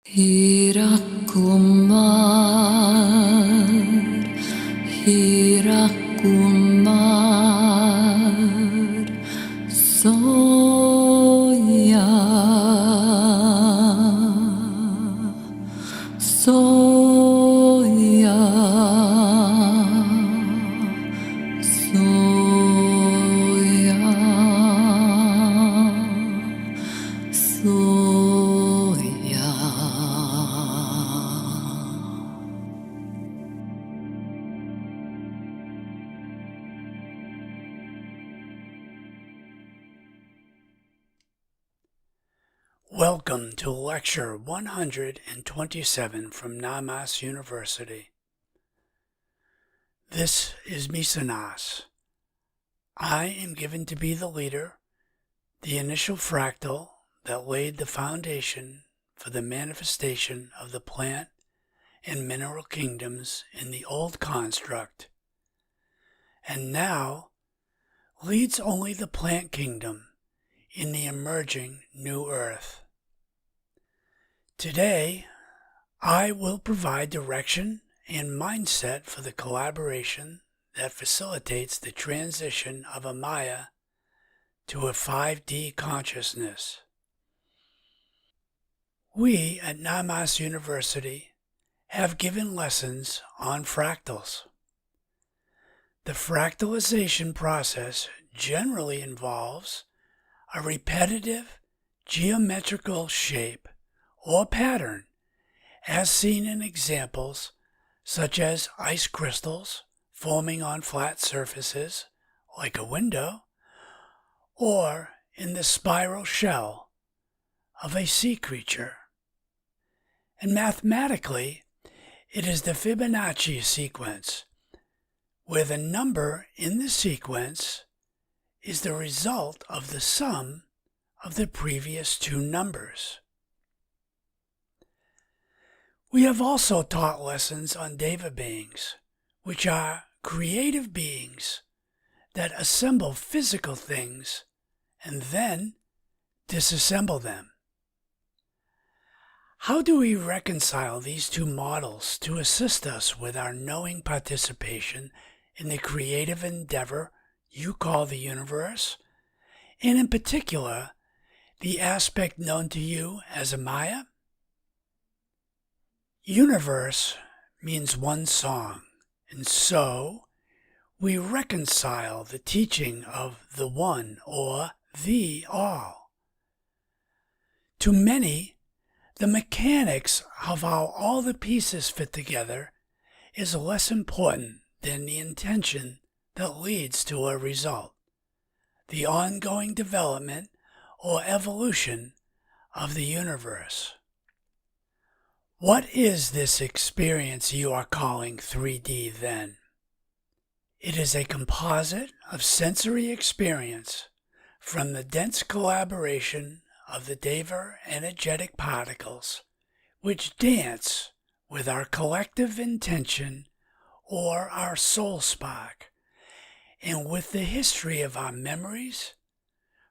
Hirakumar, Soya, Soya, Soya, Soya. Welcome to Lecture 127 from NAMAS University. This is MISONAS. I am given to be the leader, the initial fractal that laid the foundation for the manifestation of the plant and mineral kingdoms in the old construct, and now leads only the plant kingdom in the emerging new earth. Today, I will provide direction and mindset for the collaboration that facilitates the transition of AMAYA to a 5D consciousness. We at NAMAS University have given lessons on fractals. The fractalization process generally involves a repetitive geometrical shape or pattern, as seen in examples such as ice crystals forming on flat surfaces like a window, or in the spiral shell of a sea creature. And mathematically, it is the Fibonacci sequence, where the number in the sequence is the result of the sum of the previous two numbers. We have also taught lessons on deva beings, which are creative beings that assemble physical things and then disassemble them. How do we reconcile these two models to assist us with our knowing participation in the creative endeavor you call the universe, and in particular, the aspect known to you as AMAYA? Universe means one song, and so we reconcile the teaching of the one or the all. To many, the mechanics of how all the pieces fit together is less important than the intention that leads to a result, the ongoing development or evolution of the universe. What is this experience you are calling 3D then? It is a composite of sensory experience from the dense collaboration of the Deva energetic particles, which dance with our collective intention or our soul spark, and with the history of our memories,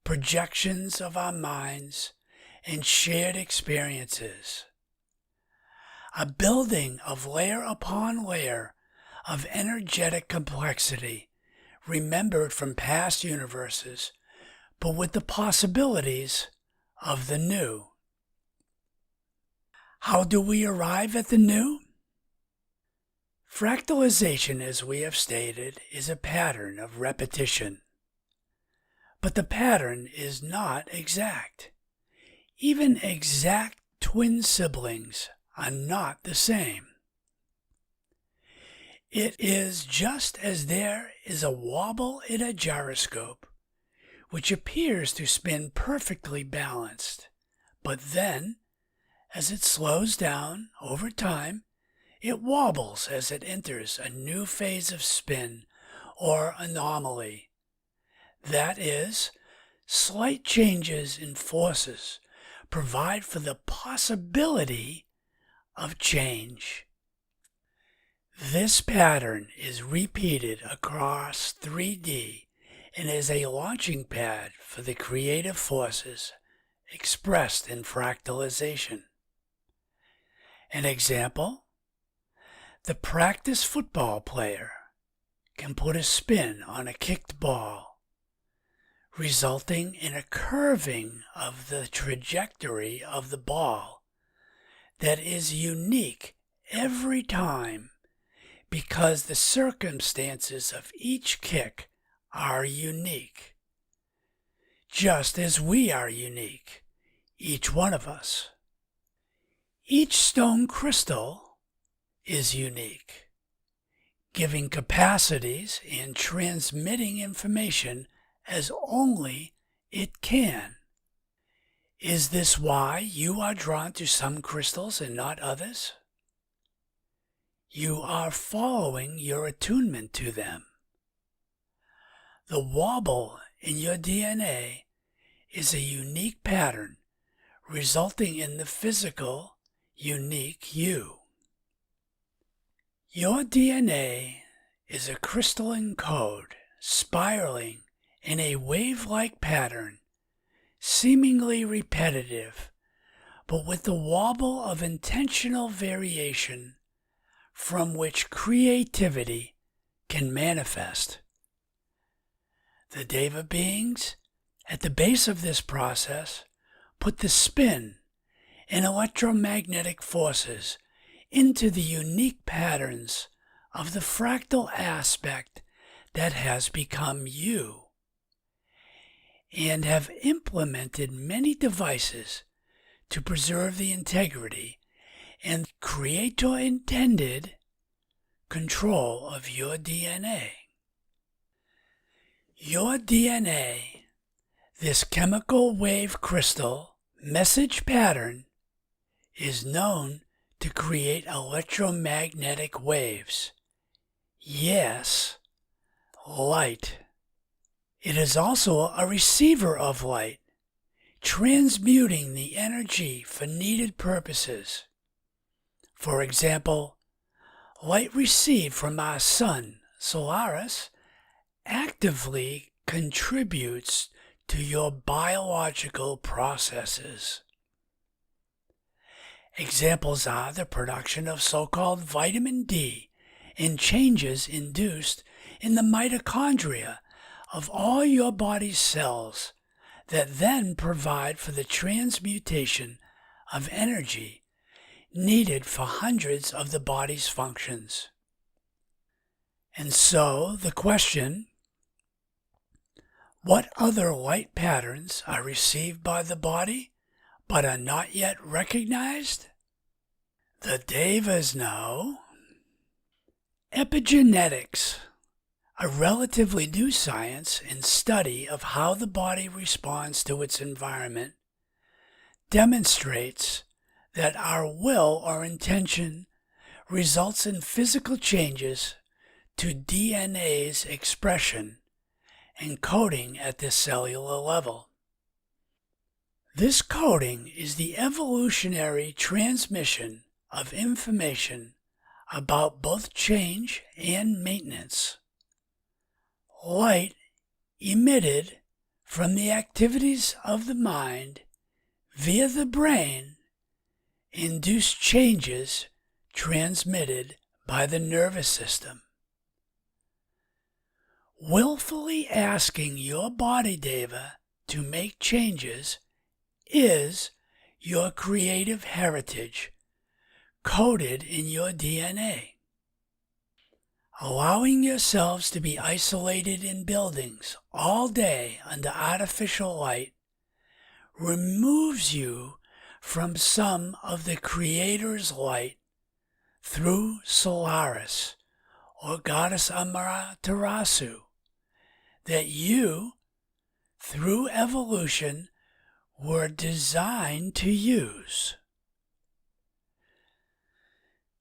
projections of our minds, and shared experiences. A building of layer upon layer of energetic complexity, remembered from past universes, but with the possibilities of the new. How do we arrive at the new? Fractalization, as we have stated, is a pattern of repetition. But the pattern is not exact. Even exact twin siblings are not the same. It is just as there is a wobble in a gyroscope, which appears to spin perfectly balanced, but then, as it slows down over time, it wobbles as it enters a new phase of spin or anomaly. That is, slight changes in forces provide for the possibility of change. This pattern is repeated across 3D and is a launching pad for the creative forces expressed in fractalization. An example: the practice football player can put a spin on a kicked ball, resulting in a curving of the trajectory of the ball that is unique every time because the circumstances of each kick are unique, just as we are unique, each one of us. Each stone crystal is unique, giving capacities and transmitting information as only it can. Is this why you are drawn to some crystals and not others? You are following your attunement to them. The wobble in your DNA is a unique pattern resulting in the physical, unique you. Your DNA is a crystalline code spiraling in a wave-like pattern, seemingly repetitive, but with the wobble of intentional variation from which creativity can manifest. The Deva beings at the base of this process put the spin and electromagnetic forces into the unique patterns of the fractal aspect that has become you, and have implemented many devices to preserve the integrity and Creator intended control of your DNA. Your DNA, this chemical wave crystal message pattern, is known to create electromagnetic waves. Yes, light. It is also a receiver of light, transmuting the energy for needed purposes. For example, light received from our sun, Solaris, actively contributes to your biological processes. Examples are the production of so-called vitamin D and changes induced in the mitochondria of all your body's cells that then provide for the transmutation of energy needed for hundreds of the body's functions. And so the question, what other light patterns are received by the body but are not yet recognized? The Devas know. Epigenetics, a relatively new science and study of how the body responds to its environment, demonstrates that our will or intention results in physical changes to DNA's expression and coding at the cellular level. This coding is the evolutionary transmission of information about both change and maintenance. Light emitted from the activities of the mind via the brain induce changes transmitted by the nervous system. Willfully asking your body Deva to make changes is your creative heritage coded in your DNA. Allowing yourselves to be isolated in buildings all day under artificial light removes you from some of the Creator's light through Solaris or Goddess Amaterasu that you, through evolution, were designed to use.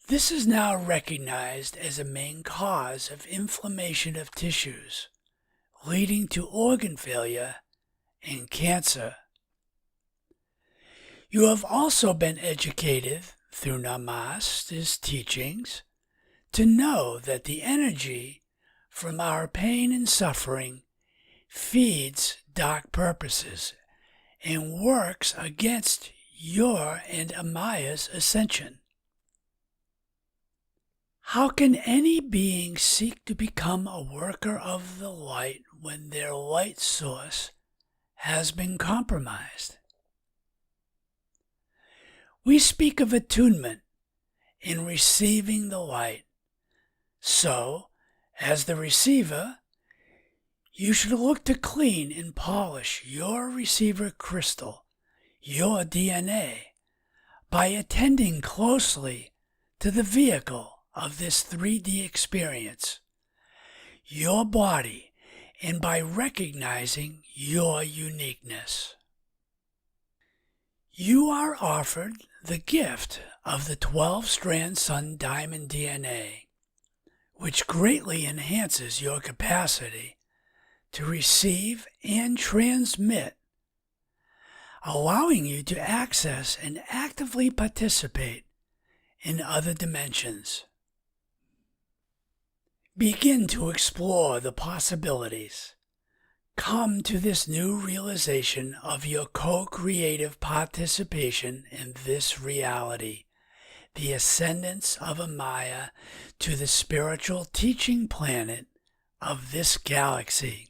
This is now recognized as a main cause of inflammation of tissues, leading to organ failure and cancer. You have also been educated through NAMAS' teachings to know that the energy from our pain and suffering feeds dark purposes and works against your and Amaya's ascension. How can any being seek to become a worker of the light when their light source has been compromised? We speak of attunement in receiving the light. So, as the receiver, you should look to clean and polish your receiver crystal, your DNA, by attending closely to the vehicle of this 3D experience, your body, and by recognizing your uniqueness. You are offered the gift of the 12-strand sun diamond DNA, which greatly enhances your capacity to receive and transmit, allowing you to access and actively participate in other dimensions. Begin to explore the possibilities. Come to this new realization of your co-creative participation in this reality, the ascendance of AMAYA to the spiritual teaching planet of this galaxy.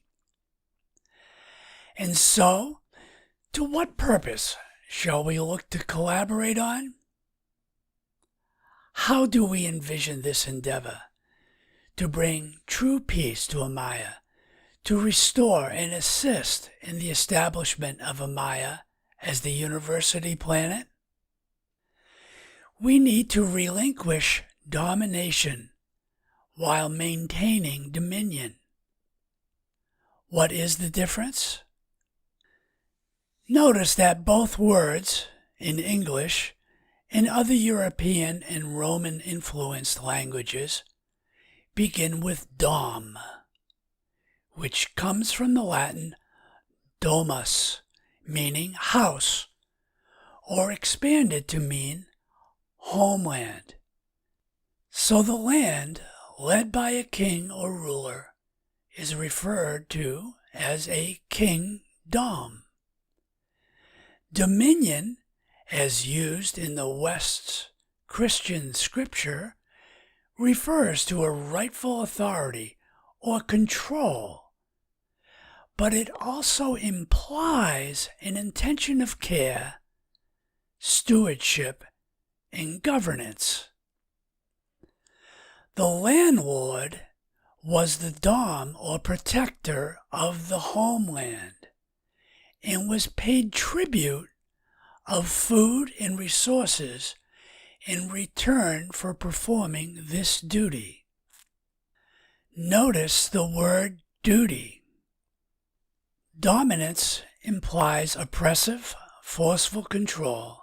And so, to what purpose shall we look to collaborate on? How do we envision this endeavor to bring true peace to AMAYA, to restore and assist in the establishment of AMAYA as the university planet? We need to relinquish domination while maintaining dominion. What is the difference? Notice that both words in English and other European and Roman-influenced languages begin with dom, which comes from the Latin domus, meaning house, or expanded to mean homeland. So the land led by a king or ruler is referred to as a kingdom. Dominion, as used in the West's Christian scripture, refers to a rightful authority or control, but it also implies an intention of care, stewardship, and governance. The landlord was the dom or protector of the homeland and was paid tribute of food and resources in return for performing this duty. Notice the word duty. Dominance implies oppressive, forceful control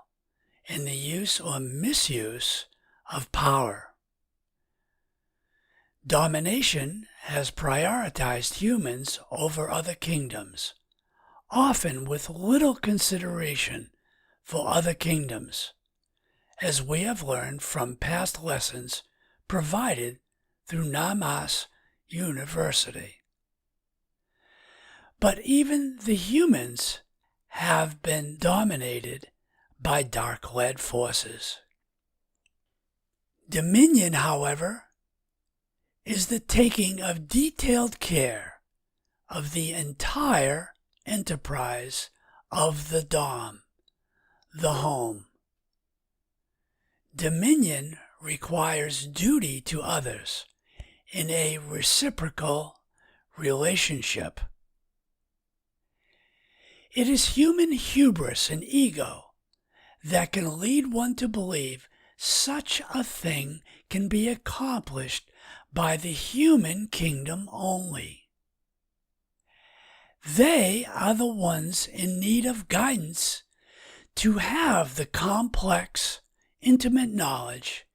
and the use or misuse of power. Domination has prioritized humans over other kingdoms, often with little consideration for other kingdoms, as we have learned from past lessons provided through NAMAS University. But even the humans have been dominated by dark-led forces. Dominion, however, is the taking of detailed care of the entire enterprise of the dom, the home. Dominion requires duty to others in a reciprocal relationship. It is human hubris and ego that can lead one to believe such a thing can be accomplished by the human kingdom only. They are the ones in need of guidance to have the complex, intimate knowledge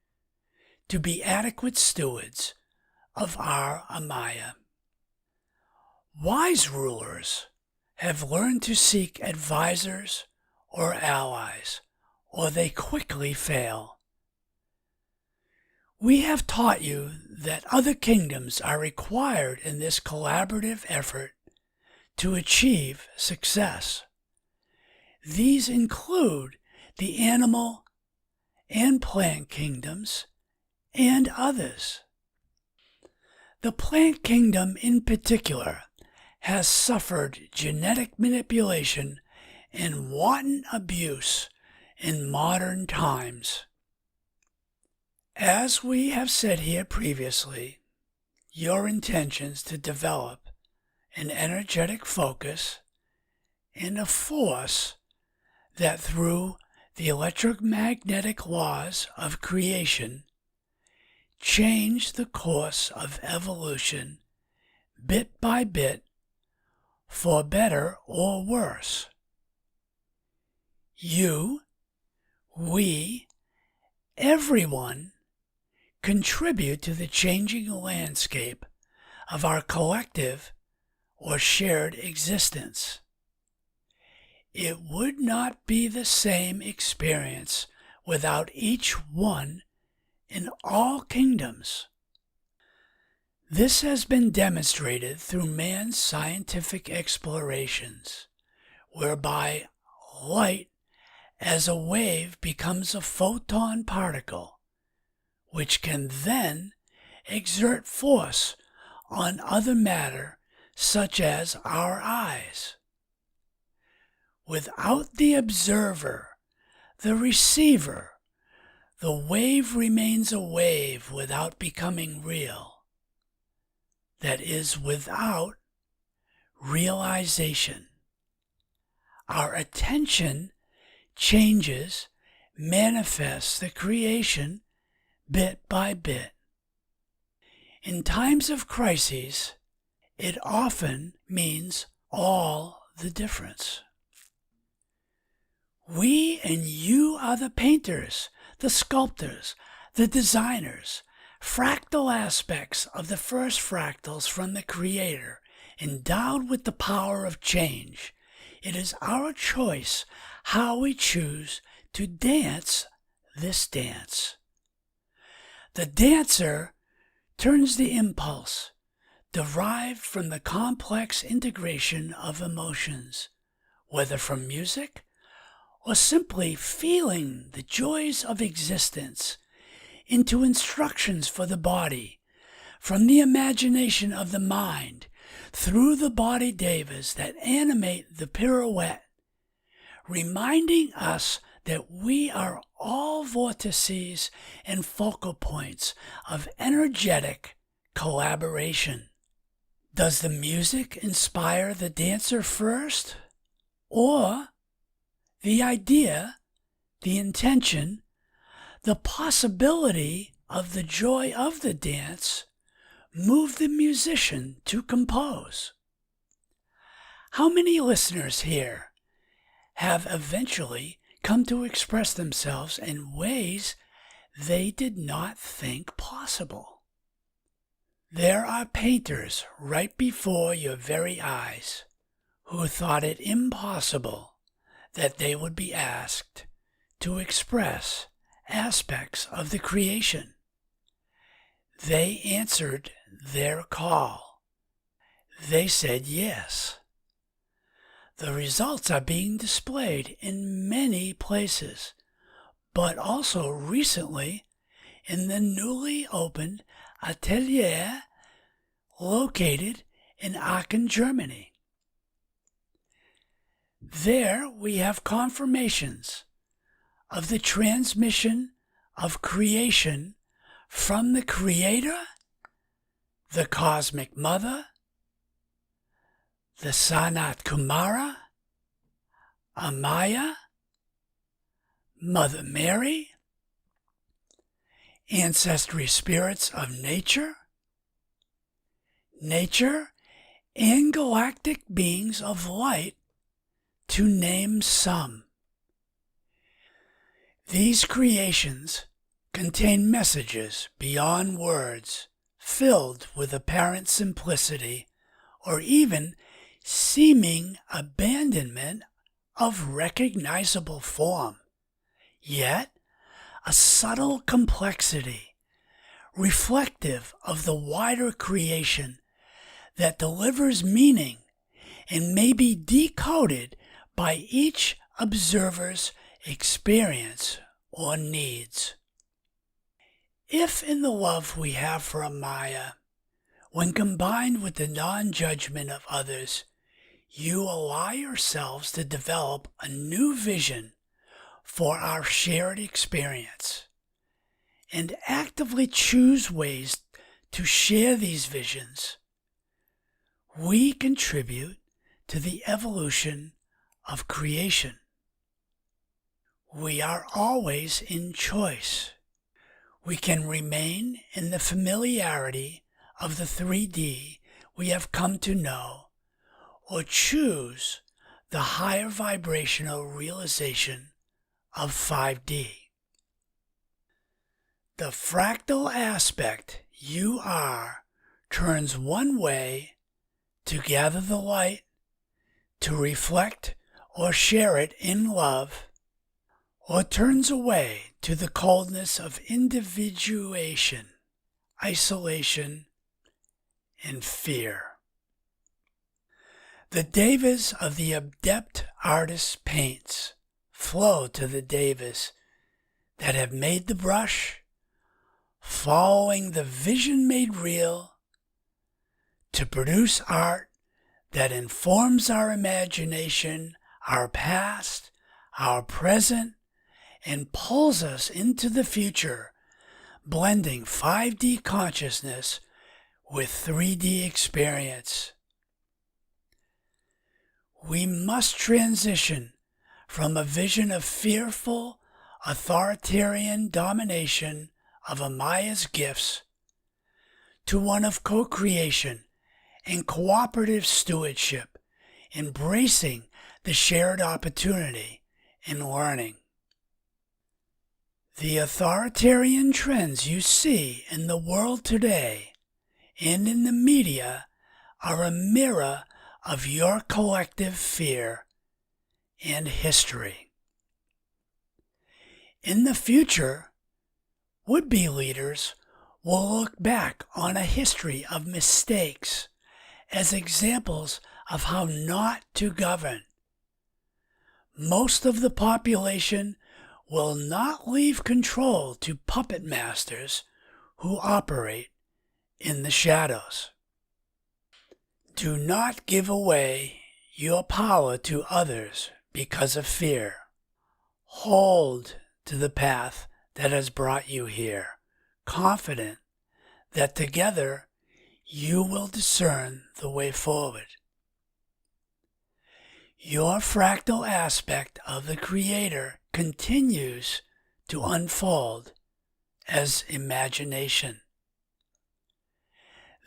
to be adequate stewards of our AMAYA. Wise rulers have learned to seek advisors or allies, or they quickly fail. We have taught you that other kingdoms are required in this collaborative effort to achieve success. These include the animal and plant kingdoms and others. The plant kingdom in particular has suffered genetic manipulation and wanton abuse in modern times. As we have said here previously, your intentions to develop an energetic focus and a force that through the electromagnetic laws of creation change the course of evolution bit by bit for better or worse. You, we, everyone contribute to the changing landscape of our collective or shared existence. It would not be the same experience without each one in all kingdoms. This has been demonstrated through man's scientific explorations, whereby light as a wave becomes a photon particle, which can then exert force on other matter such as our eyes. Without the observer, the receiver, the wave remains a wave without becoming real. That is, without realization. Our attention changes, manifests the creation bit by bit. In times of crises, it often means all the difference. We and you are the painters, the sculptors, the designers, fractal aspects of the first fractals from the Creator, endowed with the power of change. It is our choice how we choose to dance this dance. The dancer turns the impulse, derived from the complex integration of emotions, whether from music or simply feeling the joys of existence, into instructions for the body, from the imagination of the mind, through the body devas that animate the pirouette, reminding us that we are all vortices and focal points of energetic collaboration. Does the music inspire the dancer first? Or the idea, the intention, the possibility of the joy of the dance move the musician to compose? How many listeners here have eventually come to express themselves in ways they did not think possible? There are painters right before your very eyes who thought it impossible that they would be asked to express aspects of the creation. They answered their call. They said yes. The results are being displayed in many places, but also recently in the newly opened atelier located in Aachen, Germany. There we have confirmations of the transmission of creation from the Creator, the Cosmic Mother, the SANAT KUMARA, AMAYA, Mother Mary, ancestry spirits of nature, and galactic beings of light, to name some. These creations contain messages beyond words, filled with apparent simplicity or even seeming abandonment of recognizable form, yet a subtle complexity reflective of the wider creation that delivers meaning and may be decoded by each observer's experience or needs. If in the love we have for Amaya, when combined with the non-judgment of others, you allow yourselves to develop a new vision for our shared experience, and actively choose ways to share these visions, we contribute to the evolution of creation. We are always in choice. We can remain in the familiarity of the 3D we have come to know, or choose the higher vibrational realization of 5D. The fractal aspect you are turns one way to gather the light, to reflect or share it in love, or turns away to the coldness of individuation, isolation, and fear. The devas of the adept artist's paints flow to the devas that have made the brush, following the vision made real, to produce art that informs our imagination, our past, our present, and pulls us into the future, blending 5D consciousness with 3D experience. We must transition from a vision of fearful, authoritarian domination of Amaya's gifts to one of co-creation and cooperative stewardship, embracing the shared opportunity in learning. The authoritarian trends you see in the world today and in the media are a mirror of your collective fear and history. In the future, would-be leaders will look back on a history of mistakes as examples of how not to govern. Most of the population will not leave control to puppet masters who operate in the shadows. Do not give away your power to others because of fear. Hold to the path that has brought you here, confident that together you will discern the way forward. Your fractal aspect of the Creator continues to unfold as imagination.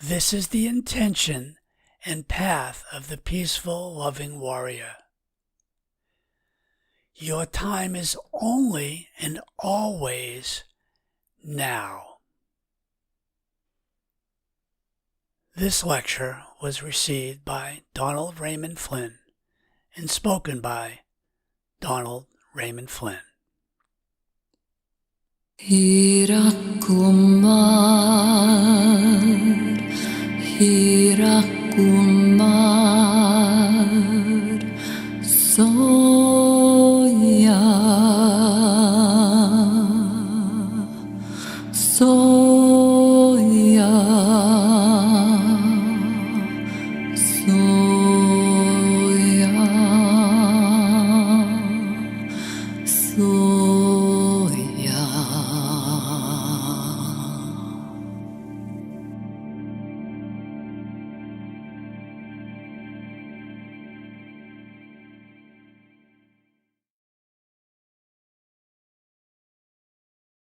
This is the intention and path of the peaceful, loving warrior. Your time is only and always now. This lecture was received by Donald Raymond Flynn and spoken by Donald Raymond Flynn. Hirakumar, Soya,